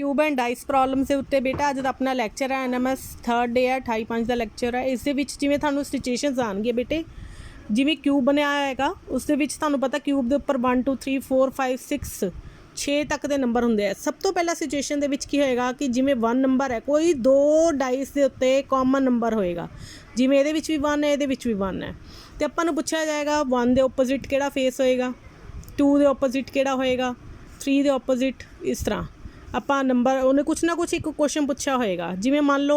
Cube and dice problems के उत्ते बेटा अज दा अपना लैक्चर है NMS 3rd डे है 28/5 का लैक्चर है। इस जिमें थानू सिचुएशनस आउणगियां बेटे जिमें क्यूब बनया होएगा उस थानू पता क्यूब के उपर 1 2 3 4 5 6 6 तक के नंबर होंगे। सब तो पहला सिचुएशन दे विच की होएगा कि जिमें 1 नंबर है कोई दो डाइस के उत्ते कॉमन नंबर होएगा जिमें ये भी 1 है ये भी 1 है तो आपां नूं पुछया जाएगा 1 के ओपोजिट किहड़ा फेस होएगा 2 के ओपोजिट किहड़ा होएगा 3 के ओपोजिट। इस तरह ਆਪਾਂ नंबर उन्हें कुछ ना कुछ एक क्वेश्चन पूछा होएगा जिमें मान लो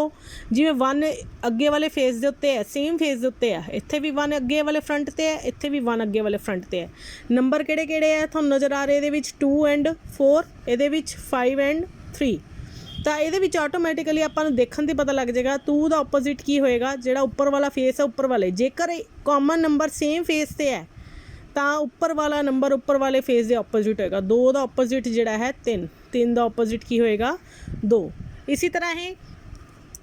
जिमें 1 अगे वाले फेस के उत्ते है सेम फेस के उत्ते है इत्थे भी 1 अगे वाले फ्रंट ते है इत्थे भी 1 अगे वाले फ्रंट ते है। नंबर किहड़े किहड़े है तुहानूं नज़र आ रहे इहदे विच 2 एंड 4 इहदे विच 5 एंड 3 तो ये ऑटोमैटिकली आपां नूं देखण ते पता लग जाएगा 2 का ओपोजिट की होएगा जिहड़ा उपर वाला फेस है उपर वाले जेकर कॉमन नंबर सेम फेस ते है तो उपर वाला नंबर उपर वाले फेस के ओपोजिट होएगा। 2 का ओपोजिट जिहड़ा है 3 का ओपोजिट की होएगा 2। इसी तरह ही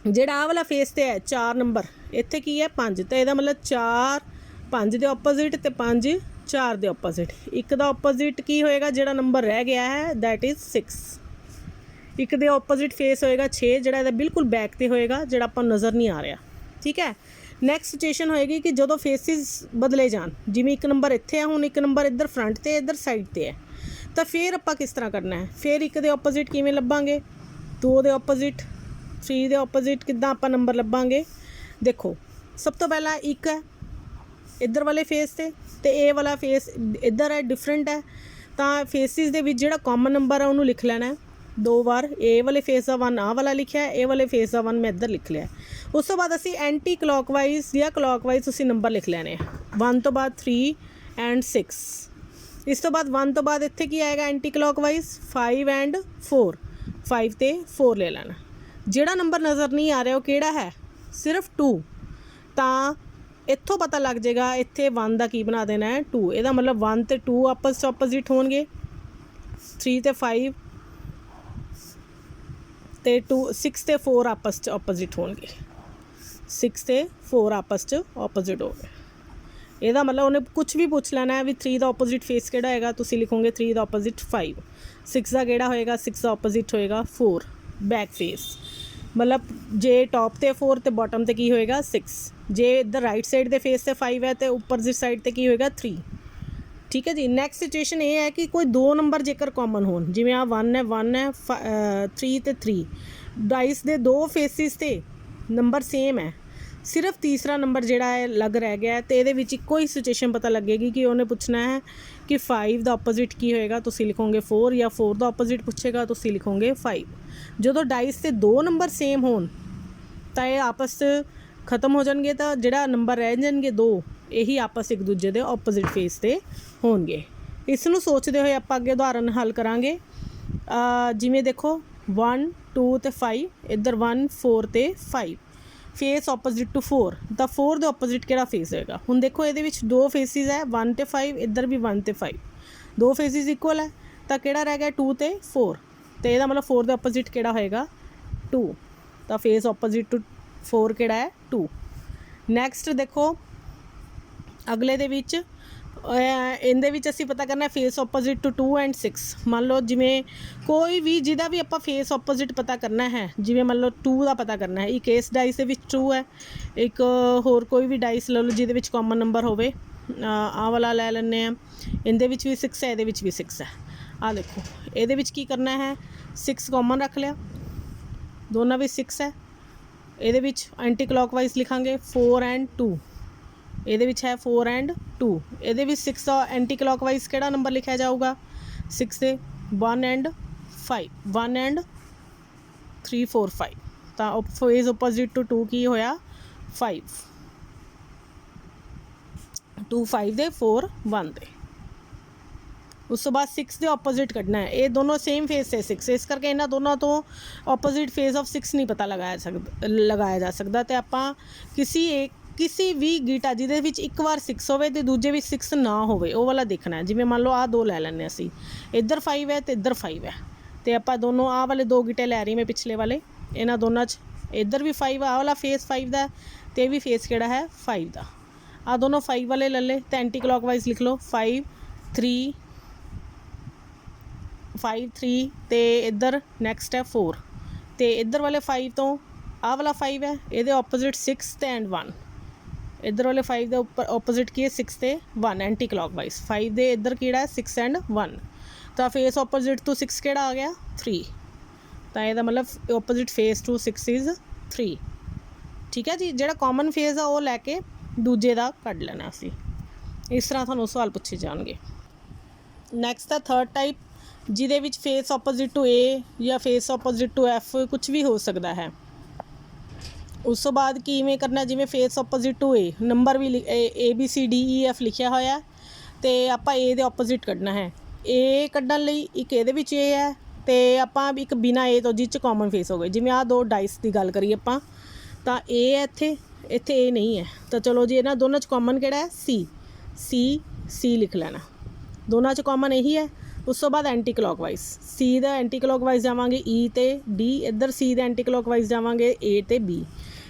जिहड़ा आ वाला फेस ते है 4 नंबर इत्थे की है 5 तो यदा मतलब 4 5 के ओपोजिट तो 5 4 के ओपोजिट। एक का ओपोजिट की होएगा जिहड़ा नंबर रह गया है दैट इज़ 6। एक दे ओपोजिट फेस होएगा 6 जिहड़ा इहदा बिल्कुल बैक ते होएगा जिहड़ा आपां नूं नज़र नहीं आ रहा। ठीक है नैक्सट सिचुएशन होएगी कि जो फेसिस बदले जान जिमें एक नंबर इत्थे है हुण एक नंबर इधर फ्रंट ते इधर साइड ते है तो फिर आपां किस तरह करना है फिर एक दे ओपोजिट किवें लभांगे 2 के ओपोजिट 3 के ओपोजिट किद्दां आपां नंबर लभांगे। देखो सब तो पहला एक है इधर वाले फेस ते ए वाला फेस इधर है डिफरेंट है तो फेसिस दे विच जिहड़ा कॉमन नंबर है उन्होंने लिख लेना है 2 बार ए वाले फेस का 1 आ वाला लिखा है ए वाले फेस का 1 मैं इधर लिख लिया। उस तो बाद असी एंटी क्लॉकवाइज या क्लॉकवाइज उसी नंबर लिख लेने 1 तो बाद 3 एंड 6। इस तो बाद 1 तो बाद इत्थे की आएगा एंटी क्लॉकवाइज 5 एंड 4 5 ते 4 ले लेना। जिहड़ा नंबर नज़र नहीं आ रहा वो किहड़ा है सिर्फ 2 तो इत्थों पता लग जाएगा इत्थे 1 का की बना देना है 2 ਇਹਦਾ मतलब 1 ते 2 आपस ऑपोजिट होणगे 3 ते 5 ते 2 6 ते 4 आपस ऑपोजिट होणगे 6 ते 4 आपस ऑपोजिट हो गए। ਇਹਦਾ मतलब उन्हें कुछ भी पूछ लेना है भी 3 का ओपोजिट फेस किहड़ा होएगा तुसीं लिखोगे 3 का ओपोजिट 5 6 का किहड़ा होएगा 6 का ओपोजिट होएगा 4 बैक फेस मतलब जे टॉप ते 4 ते बॉटम ते की होएगा 6 जे इधर राइट साइड के फेस ते 5 है तो उपर साइड ते की होएगा 3। ठीक है जी नैक्सट सिचुएशन ये है कि कोई 2 नंबर जेकर कॉमन हो जिमें आ 1 है 3 ते 3 डाइस दे 2 फेसिस ते नंबर सेम है सिर्फ तीसरा नंबर जिहड़ा है लग रह गया है तो ये इक्को ही सिचुएशन पता लगेगी कि उन्हें पूछना है कि 5 का ओपोजिट की होएगा तुसीं लिखोगे 4 या 4 का ओपोजिट पूछेगा तुसीं लिखोगे 5। जो डाइस से 2 नंबर सेम होन तो ये आपस खत्म हो जाएंगे तो जिहड़ा नंबर रह जाएंगे 2 यही आपस एक दूजे के ओपोजिट फेस से होणगे। इसनूं सोचते हुए आप अगे उदाहरण हल करांगे जिमें देखो 1 2 ते 5 इधर 1 4 ते 5 फेस ओपोजिट टू 4 तो 4 के ओपोजिट किहड़ा फेस होएगा। हुण देखो ये 2 फेसिस है 1 ते 5 इधर भी 1 ते 5 2 फेसिस इक्वल है तो किहड़ा रह गया 2 ते 4 तो यदा मतलब 4 के ओपोजिट किहड़ा होएगा 2 तो फेस ओपोजिट टू 4 किहड़ा है 2। नैक्सट देखो अगले दे विच इहदे विच असीं पता करना फेस ओपोजिट टू 2 एंड 6 मान लो जिमें कोई भी जिहदा भी आपां फेस ओपोजिट पता करना है जिमें मान लो 2 का पता करना है एक इस डाइस दे विच 2 है एक होर कोई भी डाइस लो जिहदे विच कॉमन नंबर होवे आ वाला लै लैंदे आ इहदे विच भी 6 है इहदे विच भी 6 है। आ देखो इहदे विच की करना है 6 कॉमन रख लिया दोनों भी 6 है इहदे विच एंटी क्लॉकवाइज लिखांगे 4 एंड 2 ਇਹਦੇ ਵਿੱਚ है 4 एंड 2 ਇਹਦੇ ਵਿੱਚ 6 ਦਾ एंटी क्लॉकवाइज ਕਿਹੜਾ नंबर लिखा जाऊगा 6 से 1 एंड 5 1 एंड 3 4 5 तो फेस ओपोजिट टू 2 की होया 5 2 5 दे 4 1 दे। उस तो बाद 6 के ओपोजिट कढ़ना है ये दोनों सेम फेस है 6 इस करके इन्होंने दोनों तो ओपोजिट फेस ऑफ 6 नहीं पता लगाया जा सकता तो आपां किसी भी गीटा जिहदे विच एक बार 6 होवे ते दूजे विच 6 ना होवे वो वाला देखना है। जिवें मान लो आ 2 लै लैंदे असीं इधर 5 है तो इधर 5 है तो आपां दोनों आ वाले 2 गीटे लै रही मैं पिछले वाले इन्हां दोनों च इधर भी 5 आ वाला फेस 5 का तो भी फेस किहड़ा है 5 का आ दोनों 5 वाले ले ले तो एंटी क्लॉकवाइज लिख लो 5 3 5 3 ਤੇ ਇੱਧਰ ਨੈਕਸਟ ਹੈ 4 ਤੇ ਇੱਧਰ ਵਾਲੇ 5 ਤੋਂ ਆਹ ਵਾਲਾ 5 ਹੈ, ਇਹਦੇ ਆਪੋਜ਼ਿਟ 6 ਤੇ ਐਂਡ 1। ਇੱਧਰ ਵਾਲੇ 5 ਦੇ ਉੱਪਰ ਆਪੋਜ਼ਿਟ ਕੀ ਹੈ 6 ਤੇ 1 ਐਂਟੀ ਕਲੌਕਵਾਈਜ਼। 5 ਦੇ ਇੱਧਰ ਕਿਹੜਾ ਹੈ 6 ਐਂਡ 1, ਤਾਂ ਫੇਸ ਆਪੋਜ਼ਿਟ ਤੋਂ 6 ਕਿਹੜਾ ਆ ਗਿਆ 3, ਤਾਂ ਇਹਦਾ ਮਤਲਬ ਆਪੋਜ਼ਿਟ ਫੇਸ ਟੂ 6 ਇਜ਼ 3। ਠੀਕ ਹੈ ਜੀ, ਜਿਹੜਾ ਕਾਮਨ ਫੇਸ ਆ ਉਹ ਲੈ ਕੇ ਦੂਜੇ ਦਾ ਕੱਢ ਲੈਣਾ ਅਸੀਂ। ਇਸ ਤਰ੍ਹਾਂ ਤੁਹਾਨੂੰ ਸਵਾਲ ਪੁੱਛੇ ਜਾਣਗੇ। ਨੈਕਸਟ ਹੈ ਥਰਡ ਟਾਈਪ, ਜਿਹਦੇ ਵਿੱਚ ਫੇਸ ਆਪੋਜ਼ਿਟ ਟੂ ਏ ਜਾਂ ਫੇਸ ਆਪੋਜ਼ਿਟ ਟੂ ਐਫ ਕੁਛ ਵੀ ਹੋ ਸਕਦਾ ਹੈ। ਉਸ ਤੋਂ ਬਾਅਦ ਕਿਵੇਂ ਕਰਨਾ, ਜਿਵੇਂ face opposite to A number ਵੀ ABCDEF ਲਿਖਿਆ ਹੋਇਆ ਅਤੇ ਆਪਾਂ ਏ ਦੇ ਆਪੋਜ਼ਿਟ ਕੱਢਣਾ ਹੈ। ਏ ਕੱਢਣ ਲਈ ਇੱਕ ਇਹਦੇ ਵਿੱਚ ਏ ਹੈ ਅਤੇ ਆਪਾਂ ਇੱਕ ਬਿਨਾਂ ਏ ਤੋਂ ਜਿਸ 'ਚ ਕਾਮਨ ਫੇਸ ਹੋ ਗਏ। ਜਿਵੇਂ ਆਹ 2 ਡਾਈਸ ਦੀ ਗੱਲ ਕਰੀਏ ਆਪਾਂ, ਤਾਂ ਏ ਹੈ ਇੱਥੇ ਏ ਨਹੀਂ ਹੈ, ਤਾਂ ਚਲੋ ਜੀ ਇਹਨਾਂ ਦੋਨਾਂ 'ਚ ਕਾਮਨ ਕਿਹੜਾ ਹੈ C ਲਿਖ ਲੈਣਾ। ਦੋਨਾਂ 'ਚ ਕਾਮਨ ਇਹੀ ਹੈ। ਉਸ ਤੋਂ ਬਾਅਦ ਐਂਟੀ ਕਲੌਕਵਾਈਜ਼, C ਦਾ ਐਂਟੀ ਕਲੌਕਵਾਈਜ਼ ਜਾਵਾਂਗੇ E ਤੇ D, ਇੱਧਰ C ਦਾ ਐਂਟੀ ਕਲੌਕਵਾਈਜ਼ ਜਾਵਾਂਗੇ A ਤੇ B।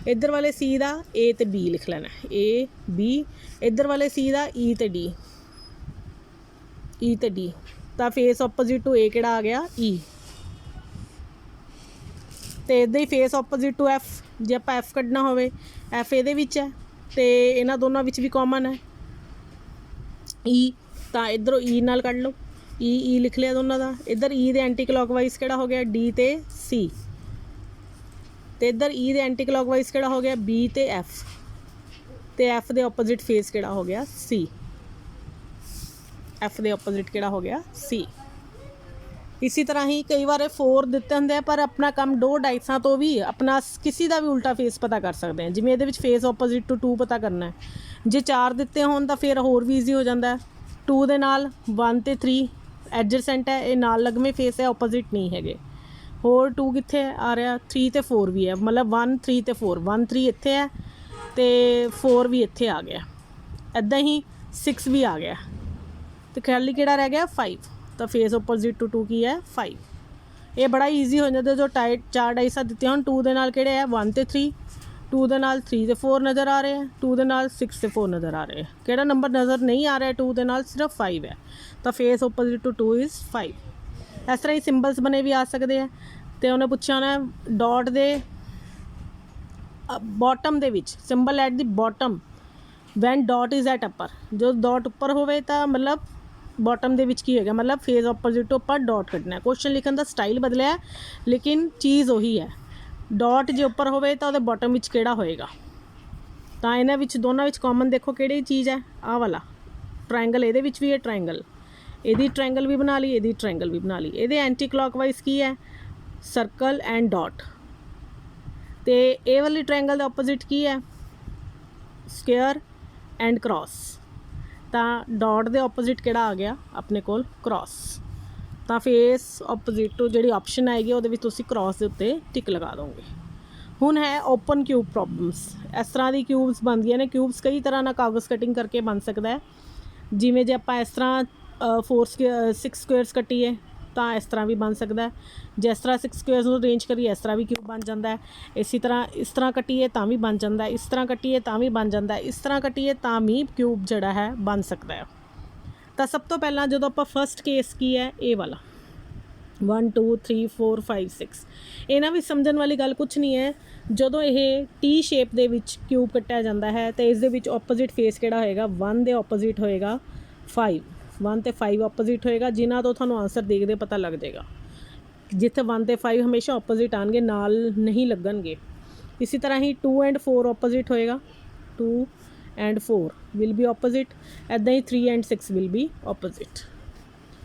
ਇੱਧਰ ਵਾਲੇ C ਦਾ A ਤੇ B ਲਿਖ ਲੈਣਾ, A B। ਇੱਧਰ ਵਾਲੇ C ਦਾ E ਤੇ D, ਤਾਂ ਫੇਸ ਆਪੋਜ਼ਿਟ ਟੂ A ਕਿਹੜਾ ਆ ਗਿਆ E। ਅਤੇ ਇੱਦਾਂ ਹੀ ਫੇਸ ਆਪੋਜ਼ਿਟ ਟੂ F, ਜੇ ਆਪਾਂ F ਕੱਢਣਾ ਹੋਵੇ, F ਇਹਦੇ ਵਿੱਚ ਹੈ ਅਤੇ ਇਹਨਾਂ ਦੋਨਾਂ ਵਿੱਚ ਵੀ ਕਾਮਨ ਹੈ E, ਤਾਂ ਇੱਧਰੋਂ E ਨਾਲ ਕੱਢ ਲਓ, E ਲਿਖ ਲਿਆ ਦੋਨਾਂ ਦਾ। ਇੱਧਰ E ਦੇ ਐਂਟੀ ਕਲੌਕਵਾਈਜ਼ ਕਿਹੜਾ ਹੋ ਗਿਆ D ਤੇ C, ਅਤੇ ਇੱਧਰ E ਦੇ ਐਂਟੀ ਕਲੌਕਵਾਈਜ਼ ਕਿਹੜਾ ਹੋ ਗਿਆ B ਤੇ F, ਅਤੇ F ਦੇ ਆਪੋਜ਼ਿਟ ਫੇਸ ਕਿਹੜਾ ਹੋ ਗਿਆ C। F ਦੇ ਆਪੋਜ਼ਿਟ ਕਿਹੜਾ ਹੋ ਗਿਆ C। ਇਸੀ ਤਰ੍ਹਾਂ ਹੀ ਕਈ ਵਾਰ 4 ਦਿੱਤੇ ਹੁੰਦੇ ਆ, ਪਰ ਆਪਣਾ ਕੰਮ 2 ਡਾਈਸਾਂ ਤੋਂ ਵੀ ਆਪਣਾ ਕਿਸੇ ਦਾ ਵੀ ਉਲਟਾ ਫੇਸ ਪਤਾ ਕਰ ਸਕਦੇ ਹਾਂ। ਜਿਵੇਂ ਇਹਦੇ ਵਿੱਚ ਫੇਸ ਆਪੋਜ਼ਿਟ ਟੂ 2 ਪਤਾ ਕਰਨਾ ਹੈ, ਜੇ 4 ਦਿੱਤੇ ਹੋਣ ਤਾਂ ਫਿਰ ਹੋਰ ਵੀ ਈਜ਼ੀ ਹੋ ਜਾਂਦਾ। 2 ਦੇ ਨਾਲ 1 ਤੇ 3 ਐਡਜਸੈਂਟ ਹੈ, ਇਹ ਨਾਲ ਲੱਗਵੇਂ ਫੇਸ ਹੈ, ਆਪੋਜ਼ਿਟ ਨਹੀਂ ਹੈਗੇ। ਹੋਰ 2 ਕਿੱਥੇ ਆ ਰਿਹਾ 3 ਤੇ 4 ਵੀ ਹੈ, ਮਤਲਬ 1 3 ਤੇ 4, 1 3 ਇੱਥੇ ਹੈ ਅਤੇ 4 ਵੀ ਇੱਥੇ ਆ ਗਿਆ। ਇੱਦਾਂ ਹੀ 6 ਵੀ ਆ ਗਿਆ, ਅਤੇ ਖਾਲੀ ਕਿਹੜਾ ਰਹਿ ਗਿਆ 5, ਤਾਂ ਫੇਸ ਆਪੋਜ਼ਿਟ ਟੂ 2 ਕੀ ਹੈ 5। ਇਹ ਬੜਾ ਈਜ਼ੀ ਹੋ ਜਾਂਦਾ ਜੋ 4 ਡਾਈਸਾਂ ਦਿੱਤੀਆਂ ਹੁਣ। 2 ਦੇ ਨਾਲ ਕਿਹੜੇ ਹੈ 1 ਤੇ 3, 2 ਦੇ ਨਾਲ 3 ਤੇ 4 ਨਜ਼ਰ ਆ ਰਹੇ ਹੈ, 2 ਦੇ ਨਾਲ 6 ਤੇ 4 ਨਜ਼ਰ ਆ ਰਹੇ ਹੈ। ਕਿਹੜਾ ਨੰਬਰ ਨਜ਼ਰ ਨਹੀਂ ਆ ਰਿਹਾ 2 ਦੇ ਨਾਲ, ਸਿਰਫ 5 ਹੈ, ਤਾਂ ਫੇਸ ਆਪੋਜ਼ਿਟ ਟੂ 2 ਇਜ਼ 5। ਇਸ ਤਰ੍ਹਾਂ ਹੀ ਸਿੰਬਲਸ ਬਣੇ ਵੀ ਆ ਸਕਦੇ ਹੈ। ਅਤੇ ਉਹਨੇ ਪੁੱਛਿਆ ਹੋਣਾ ਡਾਟ ਦੇ ਬੋਟਮ ਦੇ ਵਿੱਚ, ਸਿੰਬਲ ਐਟ ਦੀ bottom when dot is at upper, ਜੋ ਡਾਟ ਉੱਪਰ ਹੋਵੇ ਤਾਂ ਮਤਲਬ ਬੋਟਮ ਦੇ ਵਿੱਚ ਕੀ ਹੋਏਗਾ, ਮਤਲਬ ਫੇਸ ਆਪੋਜ਼ਿਟ ਤੋਂ ਉੱਪਰ ਡਾਟ ਕੱਢਣਾ। ਕੁਐਸਚਨ ਲਿਖਣ ਦਾ ਸਟਾਈਲ ਬਦਲਿਆ ਲੇਕਿਨ ਚੀਜ਼ ਉਹੀ ਹੈ। ਡਾਟ ਜੇ ਉੱਪਰ ਹੋਵੇ ਤਾਂ ਉਹਦੇ ਬੋਟਮ ਵਿੱਚ ਕਿਹੜਾ ਹੋਏਗਾ, ਤਾਂ ਇਹਨਾਂ ਵਿੱਚ ਦੋਨਾਂ ਵਿੱਚ ਕਾਮਨ ਦੇਖੋ ਕਿਹੜੀ ਚੀਜ਼ ਹੈ, ਆਹ ਵਾਲਾ ਟਰਾਇੰਗਲ। ਇਹਦੇ ਵਿੱਚ ਵੀ ਹੈ ਟਰਾਇੰਗਲ, ਇਹਦੀ ਟਰਾਇੰਗਲ ਵੀ ਬਣਾ ਲਈ, ਇਹਦੀ ਟਰਾਇੰਗਲ ਵੀ ਬਣਾ ਲਈ। ਇਹਦੇ ਐਂਟੀ ਕਲੌਕਵਾਈਜ਼ ਕੀ ਹੈ ਸਰਕਲ ਐਂਡ ਡਾਟ, ਅਤੇ ਇਹ ਵਾਲੀ ਟਰਾਇੰਗਲ ਦਾ ਆਪੋਜ਼ਿਟ ਕੀ ਹੈ ਸਕੁਏਅਰ ਐਂਡ ਕ੍ਰੋਸ, ਤਾਂ ਡਾਟ ਦੇ ਆਪੋਜ਼ਿਟ ਕਿਹੜਾ ਆ ਗਿਆ ਆਪਣੇ ਕੋਲ ਕ੍ਰੋਸ। ਤਾਂ ਫੇਸ ਆਪੋਜ਼ਿਟ ਟੂ ਜਿਹੜੀ ਆਪਸ਼ਨ ਆਏਗੀ ਉਹਦੇ ਵਿੱਚ ਤੁਸੀਂ ਕ੍ਰੋਸ ਦੇ ਉੱਤੇ ਟਿਕ ਲਗਾ ਦੋਗੇ। ਹੁਣ ਹੈ ਓਪਨ ਕਿਊਬ ਪ੍ਰੋਬਲਮਸ। ਇਸ ਤਰ੍ਹਾਂ ਦੀ ਕਿਊਬਸ ਬਣਦੀਆਂ ਨੇ। ਕਿਊਬਸ ਕਈ ਤਰ੍ਹਾਂ ਨਾਲ ਕਾਗਜ਼ ਕਟਿੰਗ ਕਰਕੇ ਬਣ ਸਕਦਾ ਹੈ। ਜਿਵੇਂ ਜੇ ਆਪਾਂ ਇਸ ਤਰ੍ਹਾਂ 6 ਸਕੁਏਅਰਸ ਕੱਟੀਏ ਤਾਂ ਇਸ ਤਰ੍ਹਾਂ ਵੀ ਬਣ ਸਕਦਾ ਹੈ। ਜਿਸ ਤਰ੍ਹਾਂ 6 ਸਕੁਏਅਰਸ ਨੂੰ ਅਰੇਂਜ ਕਰੀਏ ਇਸ ਤਰ੍ਹਾਂ ਵੀ ਕਿਊਬ ਬਣ ਜਾਂਦਾ ਹੈ। ਇਸੇ ਤਰ੍ਹਾਂ ਇਸ ਤਰ੍ਹਾਂ ਕੱਟੀਏ ਤਾਂ ਵੀ ਬਣ ਜਾਂਦਾ ਹੈ, ਇਸ ਤਰ੍ਹਾਂ ਕੱਟੀਏ ਤਾਂ ਵੀ ਬਣ ਜਾਂਦਾ ਹੈ, ਇਸ ਤਰ੍ਹਾਂ ਕੱਟੀਏ ਤਾਂ ਵੀ ਕਿਊਬ ਜਿਹੜਾ ਹੈ ਬਣ ਸਕਦਾ ਹੈ। ਤਾਂ ਸਭ ਤੋਂ ਪਹਿਲਾਂ ਜਦੋਂ ਆਪਾਂ ਫਸਟ ਕੇਸ ਕੀ ਹੈ ਇਹ ਵਾਲਾ 1 2 3 4 5 6, ਇਹਨਾਂ ਵਿੱਚ ਸਮਝਣ ਵਾਲੀ ਗੱਲ ਕੁਛ ਨਹੀਂ ਹੈ। ਜਦੋਂ ਇਹ ਟੀ ਸ਼ੇਪ ਦੇ ਵਿੱਚ ਕਿਊਬ ਕੱਟਿਆ ਜਾਂਦਾ ਹੈ ਤਾਂ ਇਸ ਦੇ ਵਿੱਚ ਆਪੋਜ਼ਿਟ ਫੇਸ ਕਿਹੜਾ ਹੋਏਗਾ 1 ਦੇ ਆਪੋਜ਼ਿਟ ਹੋਏਗਾ 5, 1 ਤੇ 5 ਆਪੋਜ਼ਿਟ ਹੋਏਗਾ, ਜਿਨ੍ਹਾਂ ਤੋਂ ਤੁਹਾਨੂੰ ਆਨਸਰ ਦੇਖਦੇ ਪਤਾ ਲੱਗ ਜਾਏਗਾ। ਜਿੱਥੇ 1 ਤੇ 5 ਹਮੇਸ਼ਾ ਆਪੋਜ਼ਿਟ ਆਉਣਗੇ, ਨਾਲ ਨਹੀਂ ਲੱਗਣਗੇ। ਇਸੇ ਤਰ੍ਹਾਂ ਹੀ 2 ਐਂਡ 4 ਆਪੋਜ਼ਿਟ ਹੋਏਗਾ, 2 ਐਂਡ 4 ਵਿਲ ਬੀ ਆਪੋਜ਼ਿਟ। ਇੱਦਾਂ ਹੀ 3 ਐਂਡ 6 ਵਿਲ ਬੀ ਆਪੋਜ਼ਿਟ।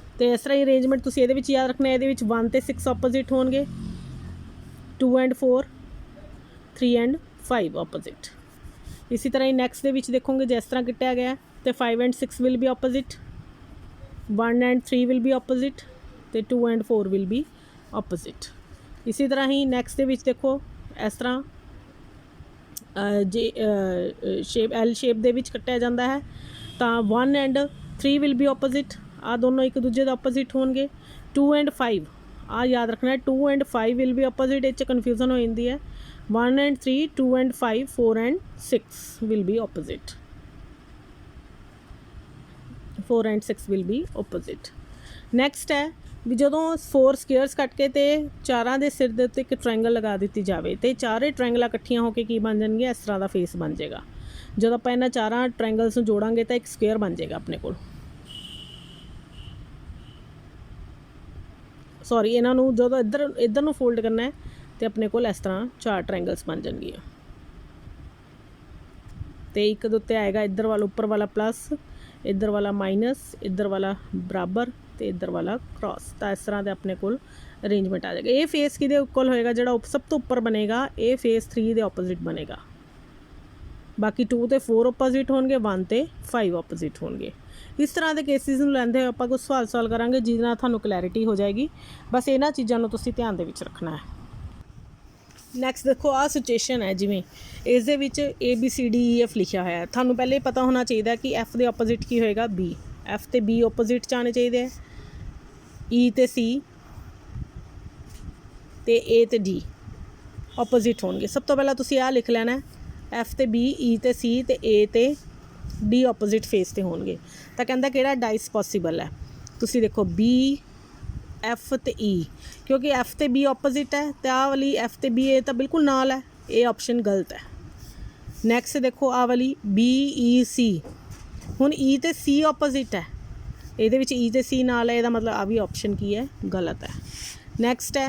ਅਤੇ ਇਸ ਤਰ੍ਹਾਂ ਹੀ ਅਰੇਂਜਮੈਂਟ ਤੁਸੀਂ ਇਹਦੇ ਵਿੱਚ ਯਾਦ ਰੱਖਣਾ, ਇਹਦੇ ਵਿੱਚ 1 ਤੇ 6 ਆਪੋਜ਼ਿਟ ਹੋਣਗੇ, 2 ਐਂਡ 4, 3 ਐਂਡ 5 ਆਪੋਜ਼ਿਟ। ਇਸੇ ਤਰ੍ਹਾਂ ਹੀ ਨੈਕਸਟ ਦੇ ਵਿੱਚ ਦੇਖੋਗੇ ਜਿਸ ਤਰ੍ਹਾਂ ਕੱਟਿਆ ਗਿਆ ਅਤੇ 5 and 6 will be opposite, 1 and 3 will be opposite, ਅਤੇ 2 ਐਂਡ 4 ਵਿਲ ਬੀ ਆਪੋਜ਼ਿਟ। ਇਸੇ ਤਰ੍ਹਾਂ ਹੀ ਨੈਕਸਟ ਦੇ ਵਿੱਚ ਦੇਖੋ ਇਸ ਤਰ੍ਹਾਂ ਜੇ ਸ਼ੇਪ ਐਲ ਸ਼ੇਪ ਦੇ ਵਿੱਚ ਕੱਟਿਆ ਜਾਂਦਾ ਹੈ ਤਾਂ 1 ਐਂਡ 3 ਵਿਲ ਬੀ ਆਪੋਜ਼ਿਟ, ਆਹ ਦੋਨੋਂ ਇੱਕ ਦੂਜੇ ਦਾ ਆਪੋਜ਼ਿਟ ਹੋਣਗੇ। 2 ਐਂਡ 5 ਆਹ ਯਾਦ ਰੱਖਣਾ, 2 ਐਂਡ 5 ਵਿਲ ਬੀ ਆਪੋਜ਼ਿਟ, ਇਹ 'ਚ ਕਨਫਿਊਜ਼ਨ ਹੋ ਜਾਂਦੀ ਹੈ। 1 and 3, 2 and 5, 4 and 6 will be opposite, 4 and 6 will be opposite. Next ਹੈ ਵੀ ਜਦੋਂ 4 ਸਕੁਅਰਸ ਕੱਟ ਕੇ ਤੇ ਚਾਰਾਂ ਦੇ ਸਿਰ ਦੇ ਉੱਤੇ ਇੱਕ ਟ੍ਰਾਇੰਗਲ ਲਗਾ ਦਿੱਤੀ ਜਾਵੇ ਤੇ ਚਾਰੇ ਟ੍ਰਾਇੰਗਲਾਂ ਇਕੱਠੀਆਂ ਹੋ ਕੇ ਕੀ ਬਣ ਜਾਣਗੀਆਂ, ਇਸ ਤਰ੍ਹਾਂ ਦਾ ਫੇਸ ਬਣ ਜਾਏਗਾ। ਜਦੋਂ ਆਪਾਂ ਇਹਨਾਂ ਚਾਰਾਂ ਟ੍ਰਾਇੰਗਲਸ ਨੂੰ ਜੋੜਾਂਗੇ ਤਾਂ ਇੱਕ ਸਕੁਅਰ ਬਣ ਜਾਏਗਾ ਆਪਣੇ ਕੋਲ। ਸੌਰੀ, ਇਹਨਾਂ ਨੂੰ ਜਦੋਂ ਇੱਧਰ ਨੂੰ ਫੋਲਡ ਕਰਨਾ ਹੈ ਤੇ ਆਪਣੇ ਕੋਲ ਇਸ ਤਰ੍ਹਾਂ 4 ਟ੍ਰਾਇੰਗਲਸ ਬਣ ਜਾਣਗੀਆਂ। ਤੇ ਇੱਕ ਦੇ ਉੱਤੇ ਆਏਗਾ ਇੱਧਰ ਵਾਲਾ ਉੱਪਰ ਵਾਲਾ ਪਲੱਸ, ਇੱਧਰ ਵਾਲਾ ਮਾਈਨਸ, ਇੱਧਰ ਵਾਲਾ ਬਰਾਬਰ ਤੇ ਇੱਧਰ ਵਾਲਾ ਕ੍ਰਾਸ। ਤਾਂ ਇਸ ਤਰ੍ਹਾਂ ਦੇ ਆਪਣੇ ਕੋਲ ਅਰੇਂਜਮੈਂਟ ਆ ਜਾਏਗਾ। ਇਹ ਫੇਸ ਕਿਹਦੇ ਇਕੁਅਲ ਹੋਏਗਾ, ਜਿਹੜਾ ਸਭ ਤੋਂ ਉੱਪਰ ਬਣੇਗਾ ਇਹ ਫੇਸ 3 ਦੇ ਆਪੋਜ਼ਿਟ ਬਣੇਗਾ। ਬਾਕੀ 2 ਤੇ 4 ਆਪੋਜ਼ਿਟ ਹੋਣਗੇ, 1 ਤੇ 5 ਆਪੋਜ਼ਿਟ ਹੋਣਗੇ। ਇਸ ਤਰ੍ਹਾਂ ਦੇ ਕੇਸਿਸ ਨੂੰ ਲੈਂਦੇ ਹੋਏ ਆਪਾਂ ਕੁਝ ਸਵਾਲ ਸੋਲਵ ਕਰਾਂਗੇ ਜਿਹਦੇ ਨਾਲ ਤੁਹਾਨੂੰ ਕਲੈਰਿਟੀ ਹੋ ਜਾਏਗੀ। ਬਸ ਇਹਨਾਂ ਚੀਜ਼ਾਂ ਨੂੰ ਤੁਸੀਂ ਧਿਆਨ ਦੇ ਵਿੱਚ ਰੱਖਣਾ ਹੈ। ਨੈਕਸਟ ਦੇਖੋ, ਆਹ ਸਿਚੁਏਸ਼ਨ ਹੈ, ਜਿਵੇਂ ਇਸ ਦੇ ਵਿੱਚ ABCDEF ਲਿਖਿਆ ਹੋਇਆ ਹੈ। ਤੁਹਾਨੂੰ ਪਹਿਲੇ ਪਤਾ ਹੋਣਾ ਚਾਹੀਦਾ ਕਿ F ਦੇ ਆਪੋਜ਼ਿਟ ਕੀ ਹੋਏਗਾ, B। F ਤੇ B ਆਪੋਜ਼ਿਟ 'ਚ ਆਉਣੇ ਚਾਹੀਦੇ ਹੈ। E ਤੇ C ਤੇ A ਤੇ D ਆਪੋਜ਼ਿਟ ਹੋਣਗੇ। ਸਭ ਤੋਂ ਪਹਿਲਾਂ ਤੁਸੀਂ ਆਹ ਲਿਖ ਲੈਣਾ, F ਤੇ B, E ਤੇ C ਤੇ A ਤੇ D ਆਪੋਜ਼ਿਟ ਫੇਸ 'ਤੇ ਹੋਣਗੇ। ਤਾਂ ਕਹਿੰਦਾ ਕਿਹੜਾ ਡਾਈਸ ਪੋਸੀਬਲ ਹੈ। ਤੁਸੀਂ ਦੇਖੋ B, F ਤੇ E, ਕਿਉਂਕਿ F ਤੇ B ਆਪੋਜ਼ਿਟ ਹੈ ਅਤੇ ਆਹ ਵਾਲੀ F ਤੇ B A ਤਾਂ ਬਿਲਕੁਲ ਨਾਲ ਹੈ, ਇਹ ਆਪਸ਼ਨ ਗਲਤ ਹੈ। ਨੈਕਸਟ ਦੇਖੋ ਆਹ ਵਾਲੀ BEC, ਹੁਣ E ਤੇ C ਆਪੋਜ਼ਿਟ ਹੈ, ਇਹਦੇ ਵਿੱਚ E ਤੇ C ਨਾਲ ਹੈ, ਇਹਦਾ ਮਤਲਬ ਆਹ ਵੀ ਆਪਸ਼ਨ ਕੀ ਹੈ, ਗਲਤ ਹੈ। ਨੈਕਸਟ ਹੈ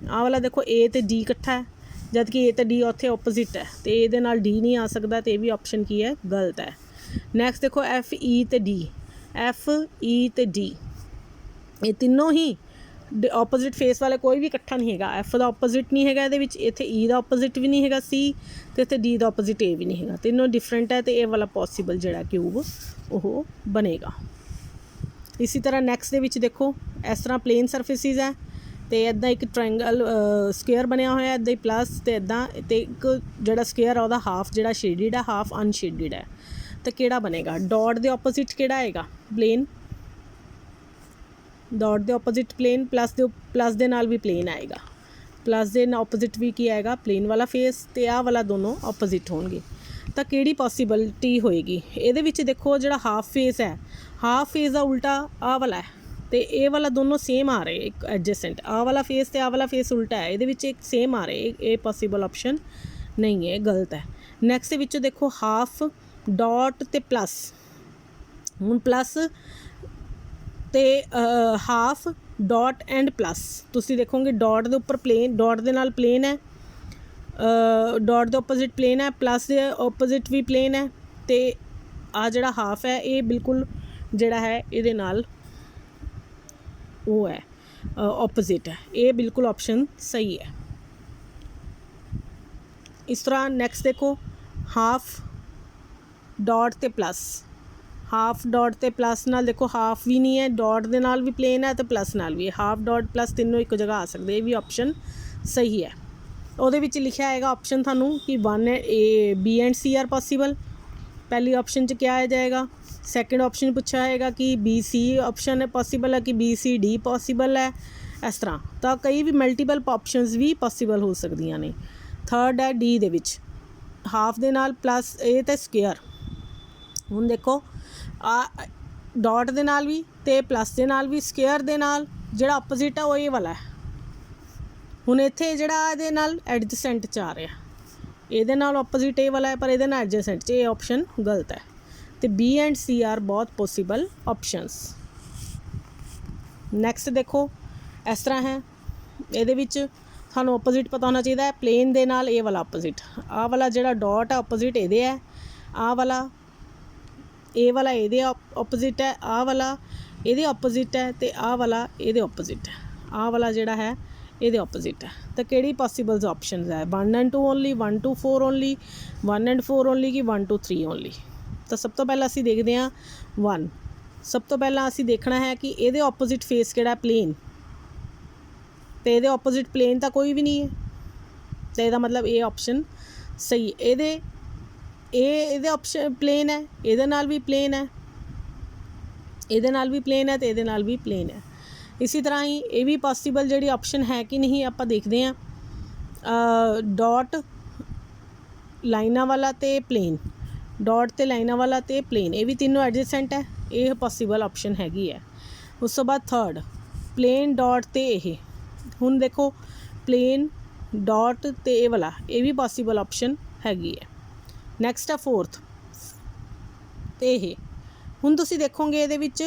ਆਹ ਵਾਲਾ, ਦੇਖੋ A ਤੇ D ਇਕੱਠਾ ਹੈ, ਜਦ ਕਿ A ਤੇ D ਉੱਥੇ ਆਪੋਜ਼ਿਟ ਹੈ ਅਤੇ ਇਹਦੇ ਨਾਲ D ਨਹੀਂ ਆ ਸਕਦਾ, ਅਤੇ ਇਹ ਵੀ ਆਪਸ਼ਨ ਕੀ ਹੈ, ਗਲਤ ਹੈ। ਨੈਕਸਟ ਦੇਖੋ FE ਤੇ D, FE ਤੇ D, ਇਹ ਤਿੰਨੋਂ ਹੀ ਆਪੋਜ਼ਿਟ ਫੇਸ ਵਾਲੇ, ਕੋਈ ਵੀ ਇਕੱਠਾ ਨਹੀਂ ਹੈਗਾ। F ਦਾ ਆਪੋਜ਼ਿਟ ਨਹੀਂ ਹੈਗਾ ਇਹਦੇ ਵਿੱਚ, ਇੱਥੇ E ਦਾ ਆਪੋਜ਼ਿਟ ਵੀ ਨਹੀਂ ਹੈਗਾ C, ਅਤੇ ਇੱਥੇ D ਦਾ ਆਪੋਜ਼ਿਟ A ਵੀ ਨਹੀਂ ਹੈਗਾ, ਤਿੰਨੋਂ ਡਿਫਰੈਂਟ ਹੈ, ਅਤੇ ਇਹ ਵਾਲਾ ਪੋਸੀਬਲ ਜਿਹੜਾ ਕਿਊਬ ਉਹ ਬਣੇਗਾ। ਇਸੀ ਤਰ੍ਹਾਂ ਨੈਕਸਟ ਦੇ ਵਿੱਚ ਦੇਖੋ, ਇਸ ਤਰ੍ਹਾਂ ਪਲੇਨ ਸਰਫੇਸਿਸ ਹੈ ਅਤੇ ਇੱਦਾਂ ਇੱਕ ਟਰਾਇੰਗਲ ਸਕੁਅਰ ਬਣਿਆ ਹੋਇਆ, ਇੱਦਾਂ ਹੀ ਪਲੱਸ ਅਤੇ ਇੱਦਾਂ, ਅਤੇ ਇੱਕ ਜਿਹੜਾ ਸਕੁਅਰ ਆ ਉਹਦਾ ਹਾਫ ਜਿਹੜਾ ਸ਼ੇਡਿਡ ਹੈ, ਹਾਫ ਅਨਸ਼ੇਡਿਡ ਹੈ। ਤਾਂ ਕਿਹੜਾ ਬਣੇਗਾ, ਡਾਟ ਦੇ ਆਪੋਜ਼ਿਟ ਕਿਹੜਾ ਆਏਗਾ, ਪਲੇਨ। ਡਾਟ ਦੇ ਆਪੋਜ਼ਿਟ ਪਲੇਨ, ਪਲੱਸ ਦੇ ਨਾਲ ਵੀ ਪਲੇਨ ਆਏਗਾ, ਪਲੱਸ ਦੇ ਆਪੋਜ਼ਿਟ ਵੀ ਕੀ ਆਏਗਾ, ਪਲੇਨ ਵਾਲਾ ਫੇਸ, ਅਤੇ ਆਹ ਵਾਲਾ ਦੋਨੋਂ ਆਪੋਜ਼ਿਟ ਹੋਣਗੇ। ਤਾਂ ਕਿਹੜੀ ਪੋਸੀਬਿਲਿਟੀ ਹੋਏਗੀ ਇਹਦੇ ਵਿੱਚ। ਦੇਖੋ ਜਿਹੜਾ ਹਾਫ ਫੇਸ ਹੈ, ਹਾਫ ਫੇਸ ਦਾ ਉਲਟਾ ਆਹ ਵਾਲਾ ਹੈ, ਅਤੇ ਇਹ ਵਾਲਾ ਦੋਨੋਂ ਸੇਮ ਆ ਰਹੇ, ਇੱਕ ਐਡਜਸਟੈਂਟ, ਆਹ ਵਾਲਾ ਫੇਸ ਅਤੇ ਆਹ ਵਾਲਾ ਫੇਸ ਉਲਟਾ ਹੈ, ਇਹਦੇ ਵਿੱਚ ਇੱਕ ਸੇਮ ਆ ਰਹੇ, ਇਹ ਪੋਸੀਬਲ ਆਪਸ਼ਨ ਨਹੀਂ ਹੈ, ਗਲਤ ਹੈ। ਨੈਕਸਟ ਦੇ ਵਿੱਚੋਂ ਦੇਖੋ ਹਾਫ, ਡਾਟ ਅਤੇ ਪਲੱਸ, ਹੁਣ ਪਲੱਸ ਅਤੇ ਹਾਫ, ਡਾਟ ਐਂਡ ਪਲੱਸ, ਤੁਸੀਂ ਦੇਖੋਗੇ ਡਾਟ ਦੇ ਉੱਪਰ ਪਲੇਨ, ਡਾਟ ਦੇ ਨਾਲ ਪਲੇਨ ਹੈ, ਡਾਟ ਦੇ ਆਪੋਜ਼ਿਟ ਪਲੇਨ ਹੈ, ਪਲੱਸ ਦੇ ਆਪੋਜ਼ਿਟ ਵੀ ਪਲੇਨ ਹੈ, ਅਤੇ ਆਹ ਜਿਹੜਾ ਹਾਫ ਹੈ ਇਹ ਬਿਲਕੁਲ ਜਿਹੜਾ ਹੈ ਇਹਦੇ ਨਾਲ ਉਹ ਹੈ ਆਪੋਜ਼ਿਟ ਹੈ, ਇਹ ਬਿਲਕੁਲ ਆਪਸ਼ਨ ਸਹੀ ਹੈ। ਇਸ ਤਰ੍ਹਾਂ ਨੈਕਸਟ ਦੇਖੋ, ਹਾਫ, ਡਾਟ ਅਤੇ ਪਲੱਸ, ਹਾਫ, ਡਾਟ ਅਤੇ ਪਲੱਸ ਨਾਲ ਦੇਖੋ ਹਾਫ ਵੀ ਨਹੀਂ ਹੈ, ਡਾਟ ਦੇ ਨਾਲ ਵੀ ਪਲੇਨ ਹੈ ਅਤੇ ਪਲੱਸ ਨਾਲ ਵੀ ਹੈ, ਹਾਫ, ਡਾਟ, ਪਲੱਸ ਤਿੰਨੋਂ ਇੱਕ ਜਗ੍ਹਾ ਆ ਸਕਦੇ, ਇਹ ਵੀ ਆਪਸ਼ਨ ਸਹੀ ਹੈ। ਉਹਦੇ ਵਿੱਚ ਲਿਖਿਆ ਆਏਗਾ ਆਪਸ਼ਨ ਤੁਹਾਨੂੰ ਕਿ 1 B and C are possible, ਪਹਿਲੀ ਆਪਸ਼ਨ 'ਚ ਕਿਹਾ ਆ ਜਾਏਗਾ। ਸੈਕਿੰਡ ਆਪਸ਼ਨ ਪੁੱਛਿਆ ਹੋਏਗਾ ਕਿ BC ਆਪਸ਼ਨ ਹੈ ਪੋਸੀਬਲ ਹੈ ਕਿ BCD ਪੋਸੀਬਲ ਹੈ, ਇਸ ਤਰ੍ਹਾਂ। ਤਾਂ ਕਈ ਵੀ ਮਲਟੀਪਲ ਆਪਸ਼ਨਸ ਵੀ ਪੋਸੀਬਲ ਹੋ ਸਕਦੀਆਂ ਨੇ। ਥਰਡ ਹੈ D ਦੇ ਵਿੱਚ, ਹਾਫ ਦੇ ਨਾਲ ਪਲੱਸ A ਅਤੇ ਸਕੁਅਰ। ਹੁਣ ਦੇਖੋ ਡਾਟ ਦੇ ਨਾਲ ਵੀ ਅਤੇ ਪਲੱਸ ਦੇ ਨਾਲ ਵੀ, ਸਕੁਅਰ ਦੇ ਨਾਲ ਜਿਹੜਾ ਆਪੋਜ਼ਿਟ ਹੈ ਉਹ ਇਹ ਵਾਲਾ ਹੈ। ਹੁਣ ਇੱਥੇ ਜਿਹੜਾ ਇਹਦੇ ਨਾਲ ਐਡਜਸੈਂਟ 'ਚ ਆ ਰਿਹਾ, ਇਹਦੇ ਨਾਲ ਆਪੋਜ਼ਿਟ ਇਹ ਵਾਲਾ ਹੈ, ਪਰ ਇਹਦੇ ਨਾਲ ਐਡਜਸੈਂਟ 'ਚ, ਇਹ ਆਪਸ਼ਨ ਗਲਤ ਹੈ। ਅਤੇ B ਐਂਡ C ਆਰ ਬਹੁਤ ਪੋਸੀਬਲ ਆਪਸ਼ਨਸ। ਨੈਕਸਟ ਦੇਖੋ ਇਸ ਤਰ੍ਹਾਂ ਹੈ, ਇਹਦੇ ਵਿੱਚ ਤੁਹਾਨੂੰ ਆਪੋਜ਼ਿਟ ਪਤਾ ਹੋਣਾ ਚਾਹੀਦਾ ਹੈ, ਪਲੇਨ ਦੇ ਨਾਲ ਇਹ ਵਾਲਾ ਆਪੋਜ਼ਿਟ, ਆਹ ਵਾਲਾ ਜਿਹੜਾ ਡਾਟ ਹੈ ਆਪੋਜ਼ਿਟ ਇਹਦੇ ਹੈ, ਆਹ ਵਾਲਾ ਇਹ ਵਾਲਾ ਇਹਦੇ ਆਪੋਜ਼ਿਟ ਹੈ, ਆਹ ਵਾਲਾ ਇਹਦੇ ਆਪੋਜ਼ਿਟ ਹੈ, ਅਤੇ ਆਹ ਵਾਲਾ ਇਹਦੇ ਆਪੋਜ਼ਿਟ ਹੈ, ਆਹ ਵਾਲਾ ਜਿਹੜਾ ਹੈ ਇਹਦੇ ਆਪੋਜ਼ਿਟ ਹੈ। ਤਾਂ ਕਿਹੜੀ ਪੋਸੀਬਲ ਆਪਸ਼ਨਸ ਹੈ, 1 and 2 only, 1 to 4 only, 1 and 4 only, ਕਿ 1 to 3 ਓਨਲੀ। ਤਾਂ ਸਭ ਤੋਂ ਪਹਿਲਾਂ ਅਸੀਂ ਦੇਖਦੇ ਹਾਂ 1। ਸਭ ਤੋਂ ਪਹਿਲਾਂ ਅਸੀਂ ਦੇਖਣਾ ਹੈ ਕਿ ਇਹਦੇ ਆਪੋਜ਼ਿਟ ਫੇਸ ਕਿਹੜਾ, ਪਲੇਨ, ਅਤੇ ਇਹਦੇ ਆਪੋਜ਼ਿਟ ਪਲੇਨ ਤਾਂ ਕੋਈ ਵੀ ਨਹੀਂ ਹੈ, ਅਤੇ ਇਹਦਾ ਮਤਲਬ ਇਹ ਆਪਸ਼ਨ ਸਹੀ। ਇਹਦੇ ਆਪਸ਼ਨ ਪਲੇਨ ਹੈ, ਇਹਦੇ ਨਾਲ ਵੀ ਪਲੇਨ ਹੈ, ਇਹਦੇ ਨਾਲ ਵੀ ਪਲੇਨ ਹੈ, ਅਤੇ ਇਹਦੇ ਨਾਲ ਵੀ ਪਲੇਨ ਹੈ। ਇਸੇ ਤਰ੍ਹਾਂ ਹੀ ਇਹ ਵੀ ਪੋਸੀਬਲ ਜਿਹੜੀ ਆਪਸ਼ਨ ਹੈ ਕਿ ਨਹੀਂ ਆਪਾਂ ਦੇਖਦੇ ਹਾਂ, ਡਾਟ, ਲਾਈਨਾਂ ਵਾਲਾ ਅਤੇ ਪਲੇਨ, ਡਾਟ ਅਤੇ ਲਾਈਨਾਂ ਵਾਲਾ ਅਤੇ ਪਲੇਨ, ਇਹ ਵੀ ਤਿੰਨੋਂ ਐਡਜਸੈਂਟ ਹੈ, ਇਹ ਪੋਸੀਬਲ ਆਪਸ਼ਨ ਹੈਗੀ ਹੈ। ਉਸ ਤੋਂ ਬਾਅਦ ਥਰਡ, प्लेन डॉट ते ये हुण देखो प्लेन डॉट ते ये वाला ये भी पॉसीबल ऑप्शन हैगी है। नैक्सट है फोर्थ ते ये हुण तुसीं देखोगे ये विच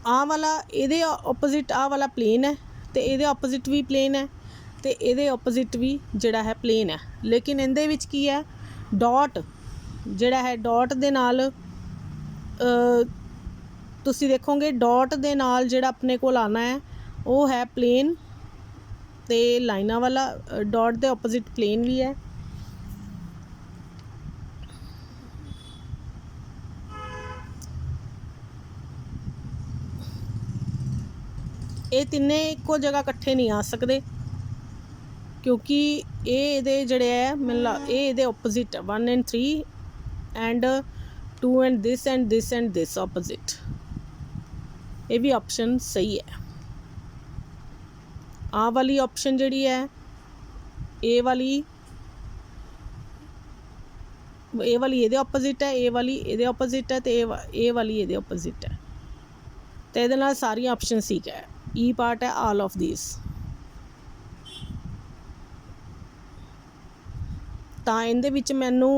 आ वाला ये ओपोजिट आ वाला प्लेन है तो ये ओपोजिट भी प्लेन है तो ये ओपोजिट भी जिहड़ा है प्लेन है, लेकिन इहदे विच की है डॉट जिहड़ा है डॉट दे नाल तुसीं देखोगे डॉट दे नाल जिहड़ा अपने कोल आना है वो है प्लेन ते लाइनां वाला डॉट दे ओपोजिट प्लेन भी है। ये तिन्ने इक्को जगह कट्ठे नहीं आ सकते क्योंकि ये जिहड़े है मतलब ये ओपोजिट है 1 and 3 and 2 and this opposite. ये भी ऑप्शन सही है। आ वाली ऑप्शन जिहड़ी है ये वाली ये ओपोजिट है, ये वाली ये ओपोजिट है, तो ये वाली ये ओपोजिट है। तो ये नाल सारी ऑप्शन ठीक है। ई पार्ट है ऑल ऑफ दीज। तो इहदे विच मैनू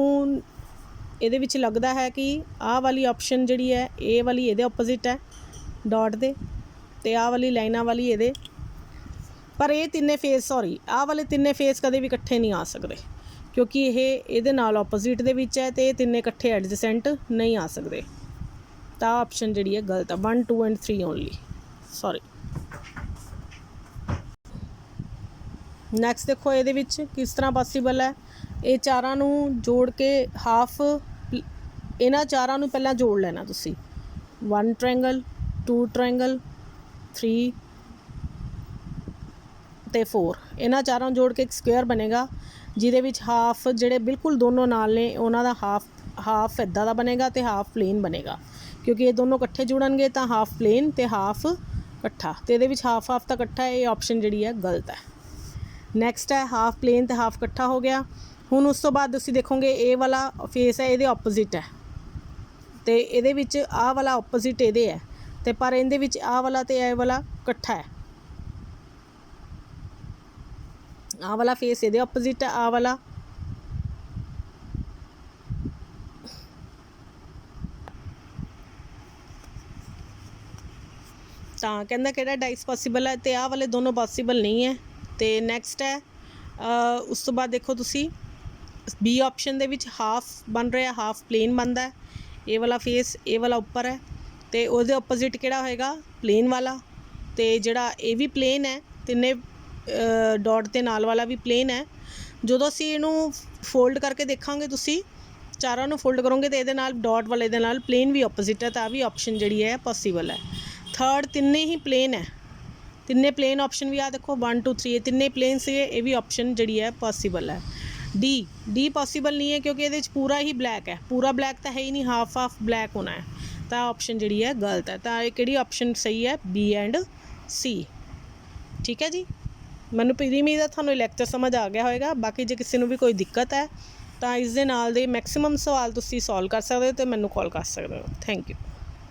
ये लगता है कि आ वाली ऑप्शन जिहड़ी है ये वाली ये ओपोजिट है डॉट दे ते आ वाली लाइनां वाली ये, पर ये तिन्ने फेस सॉरी आ वाले तिन्ने फेस कदे भी इकट्ठे नहीं आ सकते क्योंकि ये नाल ओपोजिट दे विच है तो ये तिन्ने इकट्ठे एडजेसेंट नहीं आ सकते। तो ऑप्शन जिहड़ी है गलत है 1 2 and 3 ओनली सॉरी। नैक्सट देखो ये किस तरह पॉसीबल है। ये चारां नूं जोड़ के हाफ इन्हां चारां नूं पहलां जोड़ लेना तुसीं 1 ट्रायंगल 2 ट्रायंगल 3 ते 4 इन्हां चारां जोड़ के एक स्क्वेयर बनेगा जिहदे विच हाफ जिहड़े बिल्कुल दोनों नाल ने उन्हां दा हाफ इदां दा बनेगा तो हाफ प्लेन बनेगा क्योंकि ये दोनों कट्ठे जुड़नगे तो हाफ प्लेन तो हाफ कट्ठा, तो ये हाफ हाफ तो कट्ठा है। ये ऑप्शन जिहड़ी है गलत है। नैक्सट है हाफ प्लेन तो हाफ कट्ठा हो गया। हुण उस तो बाद तुसीं देखोगे ये वाला फेस है ये ओपोजिट है तो ये आ वाला ओपोजिट ये है तो पर इहदे आ वाला तो ये वाला कट्ठा है। आ वाला फेस ये ओपोजिट है आ वाला तो कहना कि डाइस पॉसीबल है तो आ वाले दोनों पॉसीबल नहीं है। तो नैक्सट है उस तो बाद देखो तुसी बी ऑप्शन दे विच हाफ बन रहा हाफ प्लेन बनता है। ये वाला फेस ये वाला उपर है तो उसदे ओपोजिट किहड़ा होएगा प्लेन वाला, तो जिहड़ा ये भी प्लेन है तिन्ने डॉट के नाल वाला भी प्लेन है। जो असीं इहनूं फोल्ड करके देखांगे तुसी चारां नूं फोल्ड करोगे तो ये डॉट वाले दे नाल प्लेन भी ओपोजिट है तो आ भी ऑप्शन जिहड़ी है पॉसीबल है। थर्ड तिन्ने ही प्लेन है, तिन्ने प्लेन ऑप्शन भी आ देखो 1 2 3 तिन्ने प्लेन से ये भी ऑप्शन जिहड़ी है पॉसीबल है। डी पॉसीबल नहीं है क्योंकि ये पूरा ही ब्लैक है, पूरा ब्लैक तो है ही नहीं हाफ हाफ ब्लैक होना है तो ऑप्शन जिहड़ी है गलत है। तो किहड़ी ऑप्शन सही है बी एंड सी। ठीक है जी, मैनूं पूरी उम्मीद है तुहानूं लैक्चर समझ आ गया होएगा। बाकी जे किसी नूं भी कोई दिक्कत है तो इस दे नाल दे मैक्सिमम सवाल तुसीं सॉल्व कर सकते हो तो मैनूं कॉल कर सकते हो। Thank you.